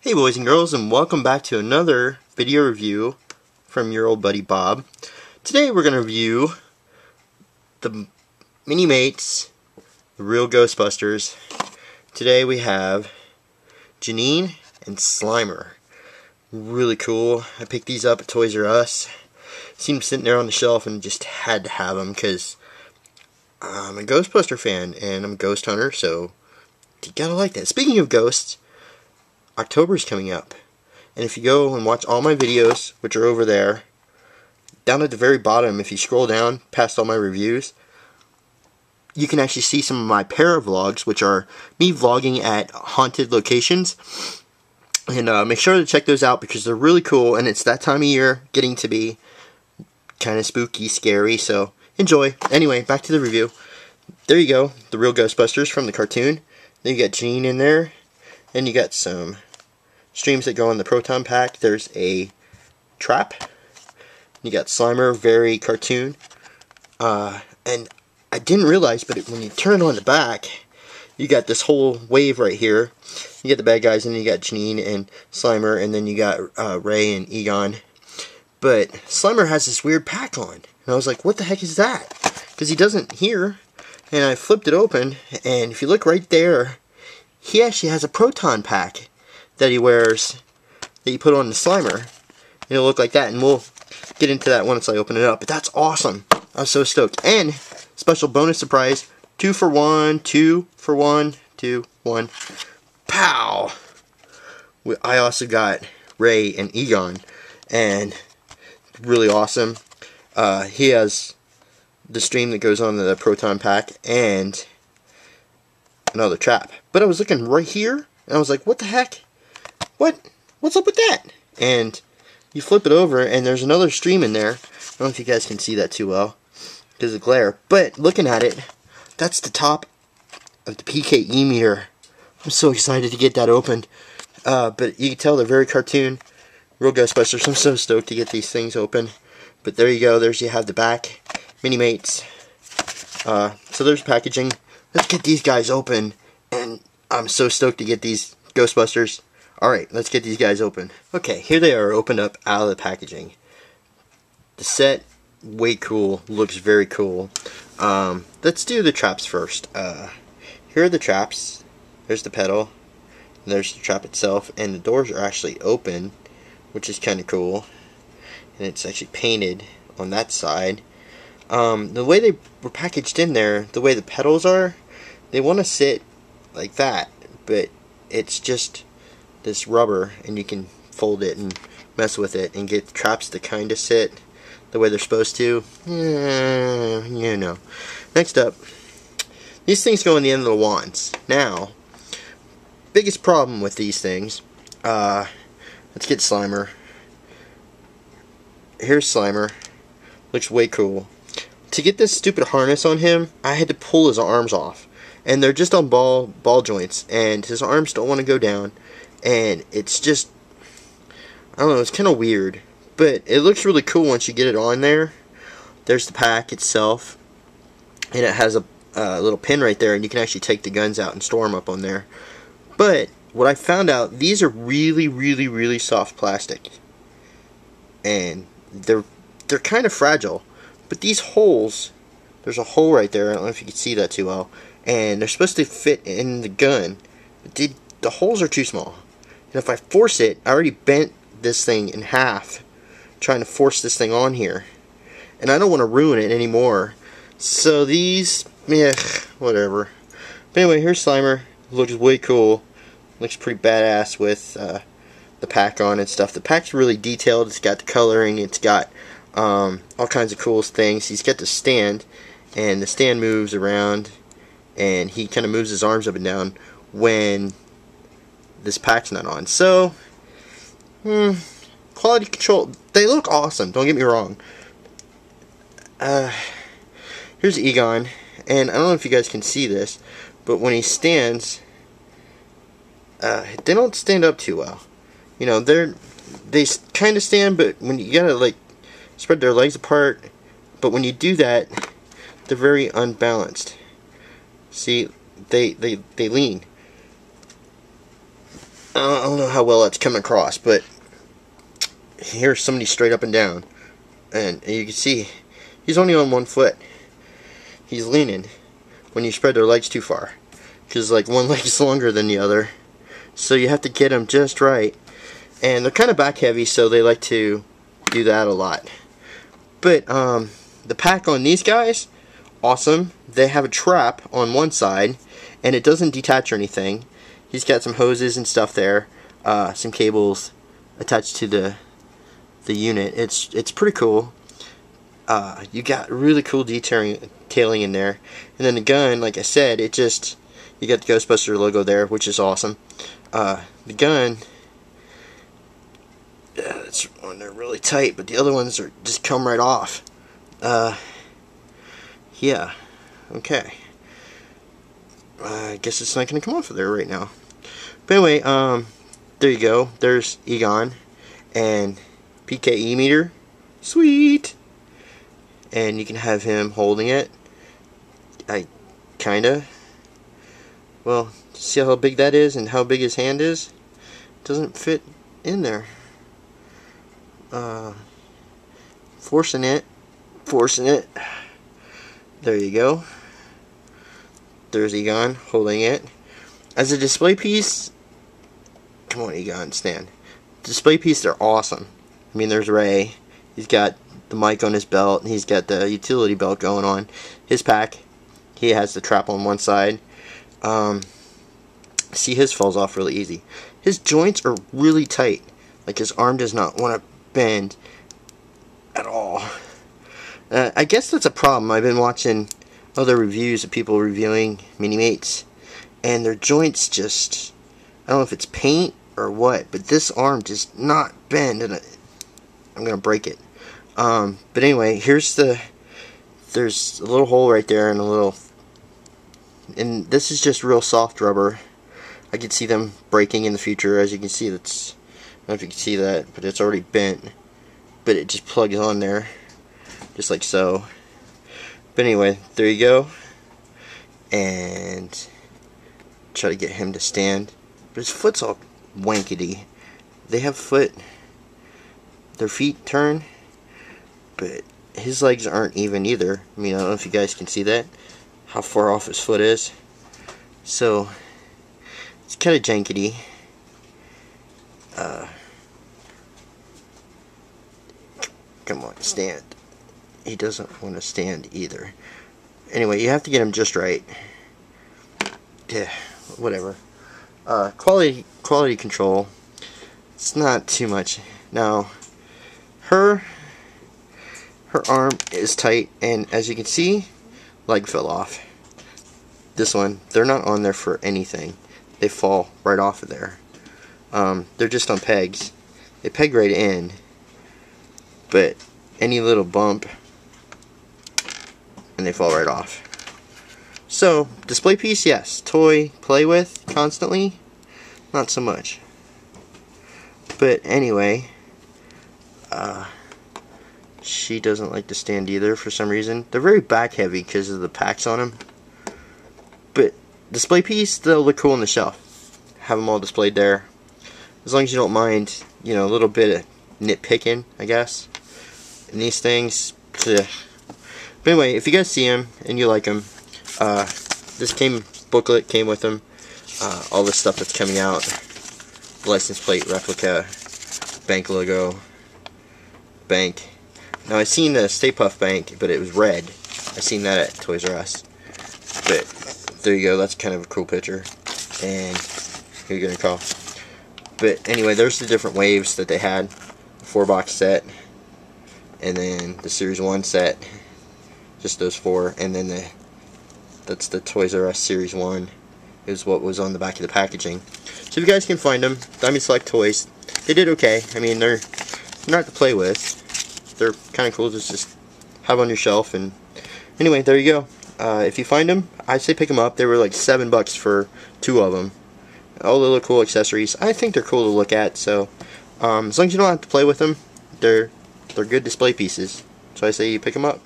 Hey boys and girls, and welcome back to another video review from your old buddy Bob. Today we're going to review the Minimates, the real Ghostbusters. Today we have Janine and Slimer. Really cool. I picked these up at Toys R Us. Seen them sitting there on the shelf and just had to have them because I'm a Ghostbuster fan and I'm a ghost hunter, so you gotta like that. Speaking of ghosts, October is coming up, and if you go and watch all my videos, which are over there, down at the very bottom, if you scroll down past all my reviews, you can actually see some of my para-vlogs, which are me vlogging at haunted locations, and make sure to check those out because they're really cool, and it's that time of year getting to be kind of spooky, scary, so enjoy. Anyway, back to the review. There you go, the real Ghostbusters from the cartoon. Then you got Janine in there, and you got some streams that go in the proton pack. There's a trap. You got Slimer, very cartoon. And I didn't realize, but when you turn on the back, you got this whole wave right here. You get the bad guys, and then you got Janine and Slimer, and then you got Ray and Egon. But Slimer has this weird pack on, and I was like, what the heck is that? Because he doesn't hear. And I flipped it open, and if you look right there, he actually has a proton pack that he wears, that you put on the Slimer. It'll look like that, and we'll get into that once I open it up. But that's awesome. I was so stoked. And special bonus surprise, 2 for 1, 2 for 1, 2, 1. Pow! I also got Ray and Egon, and really awesome. He has the stream that goes on the proton pack and another trap. But I was looking right here, and I was like, what the heck? What's up with that? And you flip it over, and there's another stream in there. I don't know if you guys can see that too well because of the glare. But looking at it, that's the top of the PKE meter. I'm so excited to get that opened. But you can tell they're very cartoon. Real Ghostbusters. I'm so stoked to get these things open. But there you go. There's you have the back. Minimates. So there's packaging. Let's get these guys open. And I'm so stoked to get these Ghostbusters. Alright, let's get these guys open. Okay, here they are opened up out of the packaging. The set, way cool. Looks very cool. Let's do the traps first. Here are the traps. There's the pedal. There's the trap itself. And the doors are actually open, which is kind of cool. And it's actually painted on that side. The way they were packaged in there, the way the pedals are, they want to sit like that. But it's just this rubber, and you can fold it and mess with it and get the traps to kind of sit the way they're supposed to. You know. Next up, these things go in the end of the wands. Now, biggest problem with these things, let's get Slimer. Here's Slimer. Looks way cool. To get this stupid harness on him, I had to pull his arms off. And they're just on ball joints, and his arms don't want to go down. And it's just, I don't know, it's kind of weird. But it looks really cool once you get it on there. There's the pack itself. And it has a little pin right there, and you can actually take the guns out and store them up on there. But what I found out, these are really, really, really soft plastic. And they're kind of fragile. But these holes, there's a hole right there. I don't know if you can see that too well. And they're supposed to fit in the gun. But the holes are too small. And if I force it, I already bent this thing in half trying to force this thing on here. And I don't want to ruin it anymore. So these, whatever. But anyway, here's Slimer. Looks way cool. Looks pretty badass with the pack on and stuff. The pack's really detailed. It's got the coloring. It's got all kinds of cool things. He's got the stand, and the stand moves around, and he kind of moves his arms up and down when this pack's not on. So, quality control. They look awesome. Don't get me wrong. Here's Egon, and I don't know if you guys can see this, but when he stands, they don't stand up too well. You know, they kind of stand, but when you gotta like spread their legs apart. But when you do that, they're very unbalanced. See, they lean. I don't know how well that's coming across, but here's somebody straight up and down. And you can see he's only on one foot. He's leaning when you spread their legs too far. Because like one leg is longer than the other. So you have to get them just right. And they're kind of back heavy, so they like to do that a lot. But the pack on these guys, awesome. They have a trap on one side, and it doesn't detach or anything. He's got some hoses and stuff there, some cables attached to the unit. It's pretty cool. You got really cool detailing in there. And then the gun, like I said, you got the Ghostbuster logo there, which is awesome. The gun, it's one they're really tight, but the other ones are just come right off. Yeah, okay. I guess it's not going to come off of there right now. But anyway, there you go. There's Egon and PKE meter. Sweet! And you can have him holding it. Well, see how big that is and how big his hand is? It doesn't fit in there. Forcing it. There you go. There's Egon holding it. As a display piece, come on Egon, stand. Display piece, they're awesome. I mean, there's Ray. He's got the mic on his belt, and he's got the utility belt going on. His pack, he has the trap on one side. See, his falls off really easy. His joints are really tight. Like, his arm does not want to bend at all. I guess that's a problem. I've been watching other reviews of people reviewing Minimates, and their joints just, I don't know if it's paint or what, but this arm does not bend, and I'm gonna break it. But anyway, there's a little hole right there, and this is just real soft rubber. I could see them breaking in the future. As you can see, I don't know if you can see that, but it's already bent, but it just plugs on there just like so. But anyway, there you go. And try to get him to stand, but his foot's all wankety. They have their feet turn, but his legs aren't even either. I mean, I don't know if you guys can see that, how far off his foot is. So it's kind of jankety. Come on, stand. He doesn't want to stand either. Anyway, you have to get him just right. Yeah, whatever. Quality control. It's not too much. Now, her arm is tight, and as you can see, leg fell off. This one, they're not on there for anything. They fall right off of there. They're just on pegs. They peg right in, but any little bump and they fall right off. So, display piece, yes. Toy, play with constantly, not so much. But anyway, she doesn't like to stand either for some reason. They're very back heavy because of the packs on them. But display piece, they'll look cool on the shelf. Have them all displayed there. As long as you don't mind, you know, a little bit of nitpicking, I guess. And these things, bleh. But anyway, if you guys see them and you like them, this booklet came with them. All the stuff that's coming out, license plate replica, bank logo, bank. Now I seen the Stay Puft bank, but it was red. I seen that at Toys R Us. But there you go. That's kind of a cool picture. And who you're gonna call? But anyway, there's the different waves that they had. The 4-box set, and then the Series 1 set. Just those 4, and then that's the Toys R Us Series 1 is what was on the back of the packaging. So if you guys can find them, Diamond Select Toys, they did okay. I mean, they're not to play with. They're kind of cool to just have on your shelf. And anyway, there you go. If you find them, I say pick them up. They were like $7 for 2 of them. All the little cool accessories. I think they're cool to look at. So as long as you don't have to play with them, they're good display pieces. So I say you pick them up.